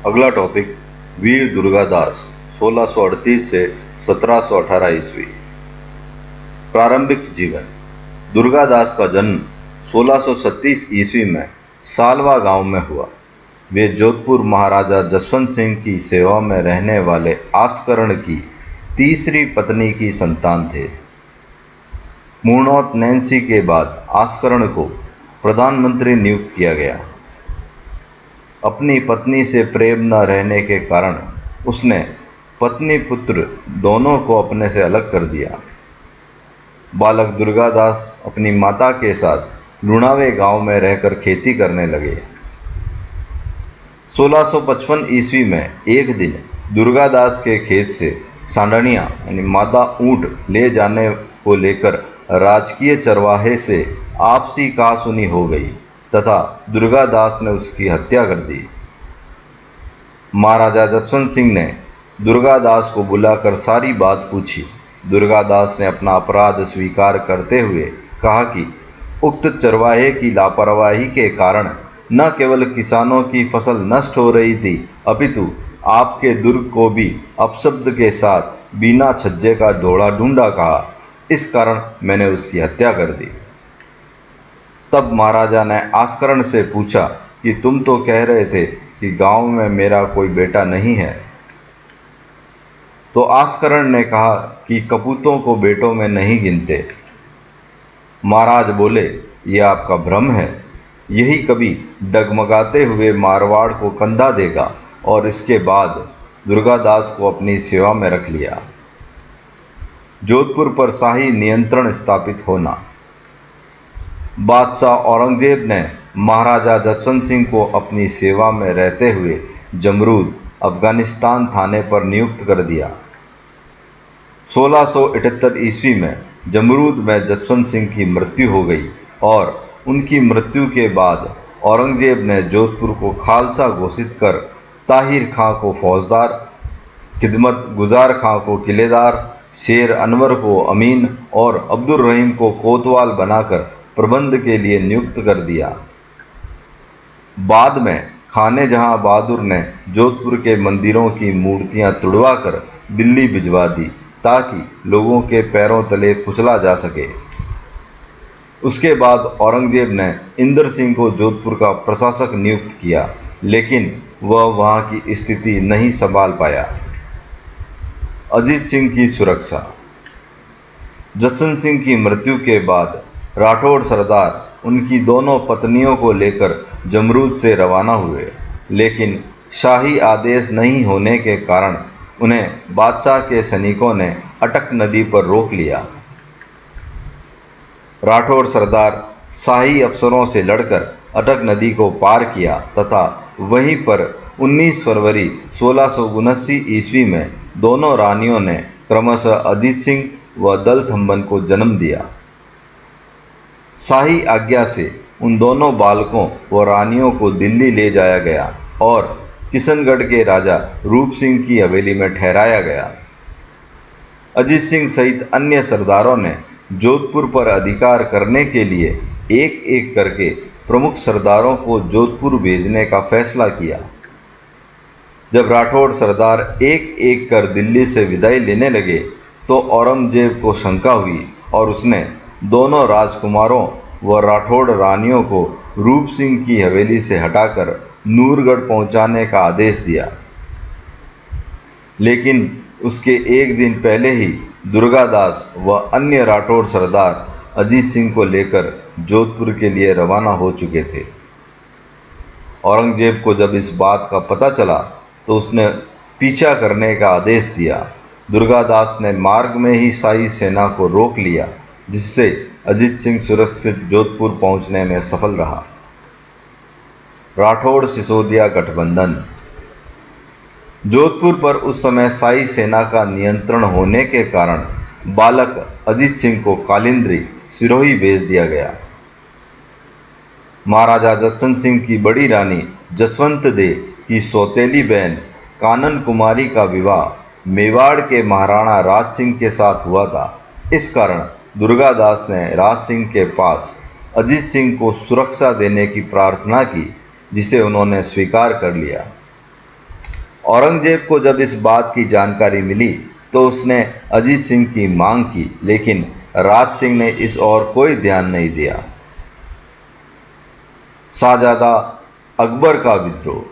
अगला टॉपिक वीर दुर्गादास 1638 से 1718 ईस्वी। प्रारंभिक जीवन। दुर्गादास का जन्म 1636 ईस्वी में सालवा गांव में हुआ। वे जोधपुर महाराजा जसवंत सिंह की सेवा में रहने वाले आस्करण की तीसरी पत्नी की संतान थे। मूर्णौत नैन्सी के बाद आस्करण को प्रधानमंत्री नियुक्त किया गया। अपनी पत्नी से प्रेम न रहने के कारण उसने पत्नी पुत्र दोनों को अपने से अलग कर दिया। बालक दुर्गादास अपनी माता के साथ लुणावे गांव में रहकर खेती करने लगे। 1655 ईस्वी में एक दिन दुर्गादास के खेत से सांडनिया यानी मादा ऊंट ले जाने को लेकर राजकीय चरवाहे से आपसी कहासुनी हो गई तथा दुर्गादास ने उसकी हत्या कर दी। महाराजा जसवंत सिंह ने दुर्गादास को बुलाकर सारी बात पूछी। दुर्गादास ने अपना अपराध स्वीकार करते हुए कहा कि उक्त चरवाहे की लापरवाही के कारण न केवल किसानों की फसल नष्ट हो रही थी, अपितु आपके दुर्ग को भी अपशब्द के साथ बिना छज्जे का ढोड़ा ढूंढा कहा। इस कारण मैंने उसकी हत्या कर दी। तब महाराजा ने आस्करण से पूछा कि तुम तो कह रहे थे कि गांव में मेरा कोई बेटा नहीं है। तो आस्करण ने कहा कि कपूतों को बेटों में नहीं गिनते। महाराज बोले, यह आपका भ्रम है। यही कभी डगमगाते हुए मारवाड़ को कंधा देगा। और इसके बाद दुर्गादास को अपनी सेवा में रख लिया। जोधपुर पर शाही नियंत्रण स्थापित होना। बादशाह औरंगजेब ने महाराजा जसवंत सिंह को अपनी सेवा में रहते हुए जमरूद अफगानिस्तान थाने पर नियुक्त कर दिया। 1678 ईस्वी में जमरूद में जसवंत सिंह की मृत्यु हो गई और उनकी मृत्यु के बाद औरंगजेब ने जोधपुर को खालसा घोषित कर ताहिर खां को फौजदार, खिदमत गुजार खां को किलेदार, शेर अनवर को अमीन और अब्दुल रहीम को कोतवाल बनाकर प्रबंध के लिए नियुक्त कर दिया। बाद में खाने जहां बहादुर ने जोधपुर के मंदिरों की मूर्तियां तुड़वाकर दिल्ली भिजवा दी ताकि लोगों के पैरों तले कुचला जा सके। उसके बाद औरंगजेब ने इंदर सिंह को जोधपुर का प्रशासक नियुक्त किया, लेकिन वह वहां की स्थिति नहीं संभाल पाया। अजीत सिंह की सुरक्षा। जसवंत सिंह की मृत्यु के बाद राठौड़ सरदार उनकी दोनों पत्नियों को लेकर जमरूद से रवाना हुए, लेकिन शाही आदेश नहीं होने के कारण उन्हें बादशाह के सैनिकों ने अटक नदी पर रोक लिया। राठौड़ सरदार शाही अफसरों से लड़कर अटक नदी को पार किया तथा वहीं पर 19 फरवरी 1679 ईस्वी में दोनों रानियों ने क्रमशः अजीत सिंह व दलथम्बन को जन्म दिया। शाही आज्ञा से उन दोनों बालकों व रानियों को दिल्ली ले जाया गया और किशनगढ़ के राजा रूप सिंह की हवेली में ठहराया गया। अजीत सिंह सहित अन्य सरदारों ने जोधपुर पर अधिकार करने के लिए एक एक करके प्रमुख सरदारों को जोधपुर भेजने का फैसला किया। जब राठौड़ सरदार एक एक कर दिल्ली से विदाई लेने लगे तो औरंगजेब को शंका हुई और उसने दोनों राजकुमारों व राठौड़ रानियों को रूप सिंह की हवेली से हटाकर नूरगढ़ पहुंचाने का आदेश दिया। लेकिन उसके एक दिन पहले ही दुर्गादास व अन्य राठौड़ सरदार अजीत सिंह को लेकर जोधपुर के लिए रवाना हो चुके थे। औरंगजेब को जब इस बात का पता चला तो उसने पीछा करने का आदेश दिया। दुर्गादास ने मार्ग में ही शाही सेना को रोक लिया, जिससे अजीत सिंह सुरक्षित जोधपुर पहुंचने में सफल रहा। राठौड़ सिसोदिया गठबंधन। जोधपुर पर उस समय शाही सेना का नियंत्रण होने के कारण बालक अजीत सिंह को कालिंद्री सिरोही भेज दिया गया। महाराजा जसवंत सिंह की बड़ी रानी जसवंत दे की सौतेली बहन कानन कुमारी का विवाह मेवाड़ के महाराणा राज सिंह के साथ हुआ था। इस कारण दुर्गादास ने राज सिंह के पास अजीत सिंह को सुरक्षा देने की प्रार्थना की, जिसे उन्होंने स्वीकार कर लिया। औरंगजेब को जब इस बात की जानकारी मिली तो उसने अजीत सिंह की मांग की, लेकिन राज सिंह ने इस ओर कोई ध्यान नहीं दिया। शाहजादा अकबर का विद्रोह।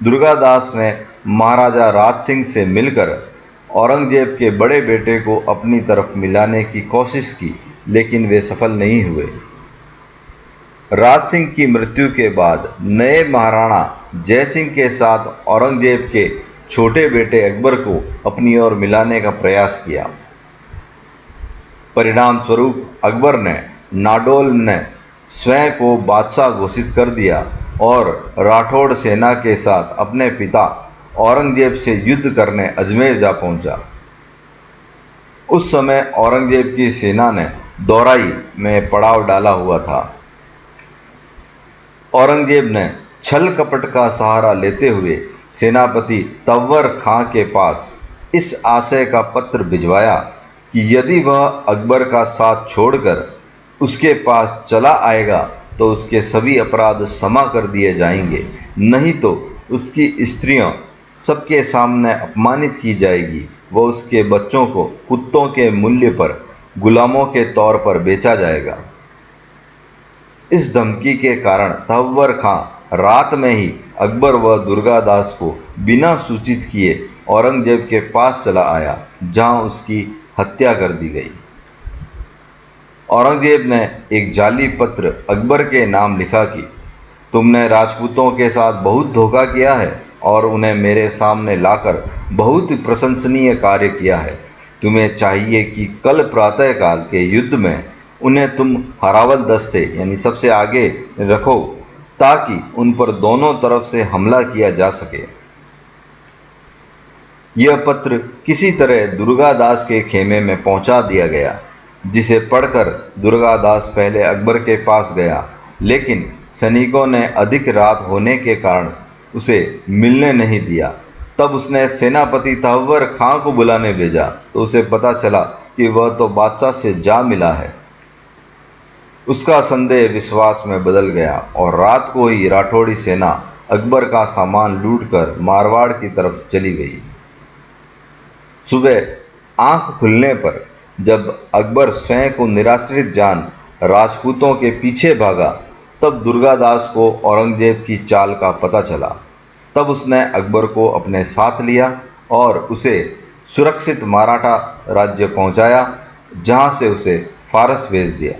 दुर्गादास ने महाराजा राज सिंह से मिलकर औरंगजेब के बड़े बेटे को अपनी तरफ मिलाने की कोशिश की, लेकिन वे सफल नहीं हुए। राज सिंह की मृत्यु के बाद नए महाराणा जय सिंह के साथ औरंगजेब के छोटे बेटे अकबर को अपनी ओर मिलाने का प्रयास किया। परिणाम स्वरूप अकबर ने नाडोल ने स्वयं को बादशाह घोषित कर दिया और राठौड़ सेना के साथ अपने पिता औरंगजेब से युद्ध करने अजमेर जा पहुंचा। उस समय औरंगजेब की सेना ने दौराई में पड़ाव डाला हुआ था। औरंगजेब ने छल कपट का सहारा लेते हुए सेनापति तंवर खां के पास इस आशय का पत्र भिजवाया कि यदि वह अकबर का साथ छोड़कर उसके पास चला आएगा तो उसके सभी अपराध क्षमा कर दिए जाएंगे, नहीं तो उसकी स्त्रियां सबके सामने अपमानित की जाएगी, वह उसके बच्चों को कुत्तों के मूल्य पर गुलामों के तौर पर बेचा जाएगा। इस धमकी के कारण तंवर खां रात में ही अकबर व दुर्गादास को बिना सूचित किए औरंगजेब के पास चला आया, जहां उसकी हत्या कर दी गई। औरंगजेब ने एक जाली पत्र अकबर के नाम लिखा कि तुमने राजपूतों के साथ बहुत धोखा किया है और उन्हें मेरे सामने लाकर बहुत प्रशंसनीय कार्य किया है। तुम्हें चाहिए कि कल प्रातःकाल के युद्ध में उन्हें तुम हरावल दस्ते यानी सबसे आगे रखो, ताकि उन पर दोनों तरफ से हमला किया जा सके। यह पत्र किसी तरह दुर्गादास के खेमे में पहुंचा दिया गया, जिसे पढ़कर दुर्गादास पहले अकबर के पास गया, लेकिन सैनिकों ने अधिक रात होने के कारण उसे मिलने नहीं दिया। तब उसने सेनापति तंवर खां को बुलाने भेजा तो उसे पता चला कि वह तो बादशाह से जा मिला है। उसका संदेह विश्वास में बदल गया और रात को ही राठौड़ी सेना अकबर का सामान लूटकर मारवाड़ की तरफ चली गई। सुबह आंख खुलने पर जब अकबर स्वयं को निराश्रित जान राजपूतों के पीछे भागा, तब दुर्गादास को औरंगजेब की चाल का पता चला। तब उसने अकबर को अपने साथ लिया और उसे सुरक्षित मराठा राज्य पहुंचाया, जहां से उसे फारस भेज दिया।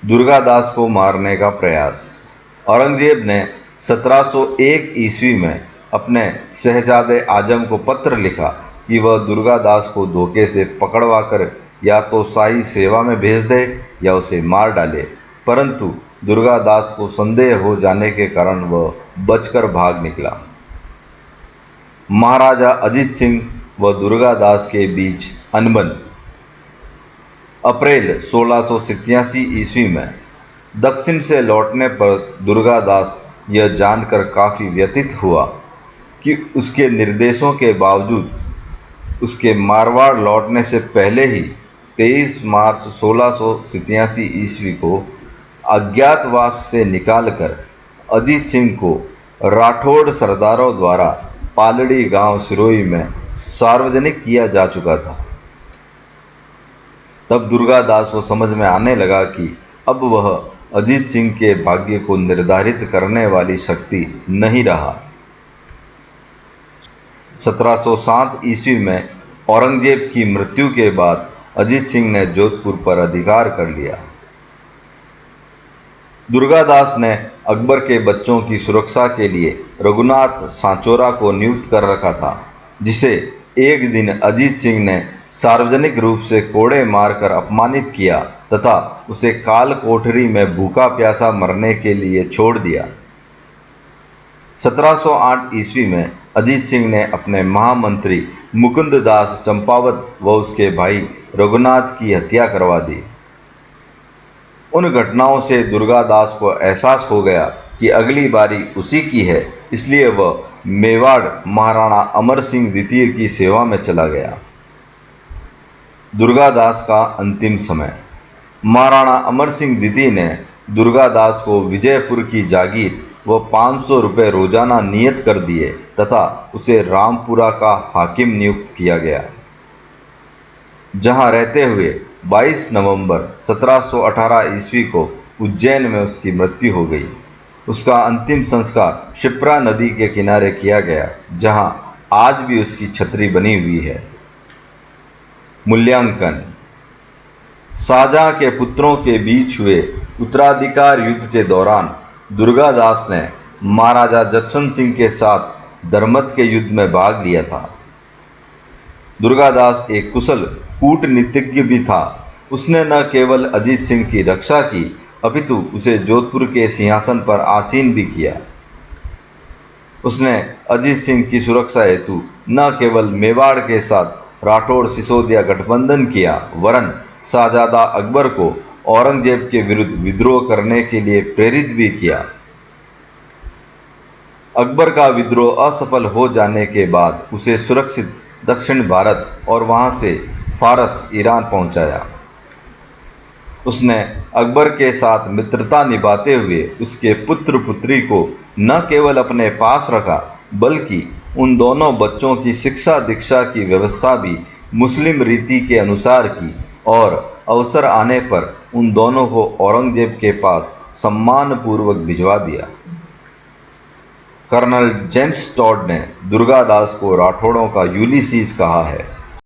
दुर्गादास को मारने का प्रयास। औरंगजेब ने 1701 ईस्वी में अपने शहजादे आजम को पत्र लिखा कि वह दुर्गादास को धोखे से पकड़वाकर या तो शाही सेवा में भेज दे या उसे मार डाले, परंतु दुर्गादास को संदेह हो जाने के कारण वह बचकर भाग निकला। महाराजा अजीत सिंह व दुर्गादास के बीच अनबन। अप्रैल 1687 ईस्वी में दक्षिण से लौटने पर दुर्गादास यह जानकर काफ़ी व्यथित हुआ कि उसके निर्देशों के बावजूद उसके मारवाड़ लौटने से पहले ही 23 मार्च 1687 ईस्वी को अज्ञातवास से निकालकर अजीत सिंह को राठौड़ सरदारों द्वारा पालड़ी गांव सिरोही में सार्वजनिक किया जा चुका था। तब दुर्गादास को समझ में आने लगा कि अब वह अजीत सिंह के भाग्य को निर्धारित करने वाली शक्ति नहीं रहा। 1707 ईस्वी में औरंगजेब की मृत्यु के बाद अजीत सिंह ने जोधपुर पर अधिकार कर लिया। दुर्गादास ने अकबर के बच्चों की सुरक्षा के लिए रघुनाथ सांचोरा को नियुक्त कर रखा था, जिसे एक दिन अजीत सिंह ने सार्वजनिक रूप से कोड़े मारकर अपमानित किया तथा उसे काल कोठरी में भूखा प्यासा मरने के लिए छोड़ दिया। 1708 ईस्वी में अजीत सिंह ने अपने महामंत्री मुकुंद दास चंपावत व उसके भाई रघुनाथ की हत्या करवा दी। उन घटनाओं से दुर्गादास को एहसास हो गया कि अगली बारी उसी की है, इसलिए वह मेवाड़ महाराणा अमर सिंह द्वितीय की सेवा में चला गया। दुर्गादास का अंतिम समय। महाराणा अमर सिंह द्वितीय ने दुर्गादास को विजयपुर की जागीर वह 500 रुपये रोजाना नियत कर दिए तथा उसे रामपुरा का हाकिम नियुक्त किया गया, जहां रहते हुए 22 नवंबर 1718 ईस्वी को उज्जैन में उसकी मृत्यु हो गई। उसका अंतिम संस्कार शिप्रा नदी के किनारे किया गया, जहां आज भी उसकी छतरी बनी हुई है। मूल्यांकन: शाहजहां के पुत्रों के बीच हुए उत्तराधिकार युद्ध के दौरान दुर्गादास ने महाराजा जसवंत सिंह के साथ धर्मत के युद्ध में भाग लिया था। दुर्गादास एक कुशल कूटनीतिज्ञ भी था। उसने न केवल अजीत सिंह की रक्षा की, अपितु उसे जोधपुर के सिंहासन पर आसीन भी किया। उसने अजीत सिंह की सुरक्षा हेतु न केवल मेवाड़ के साथ राठौड़ सिसोदिया गठबंधन किया, वरन शाहजादा अकबर को औरंगजेब के विरुद्ध विद्रोह करने के लिए प्रेरित भी किया। अकबर का विद्रोह असफल हो जाने के बाद उसे सुरक्षित दक्षिण भारत और वहां से फारस ईरान पहुंचाया। उसने अकबर के साथ मित्रता निभाते हुए उसके पुत्र पुत्री को न केवल अपने पास रखा, बल्कि उन दोनों बच्चों की शिक्षा दीक्षा की व्यवस्था भी मुस्लिम रीति के अनुसार की और अवसर आने पर उन दोनों को औरंगजेब के पास सम्मानपूर्वक भिजवा दिया। कर्नल जेम्स टॉड ने दुर्गादास को राठौड़ों का यूलिसीज कहा है।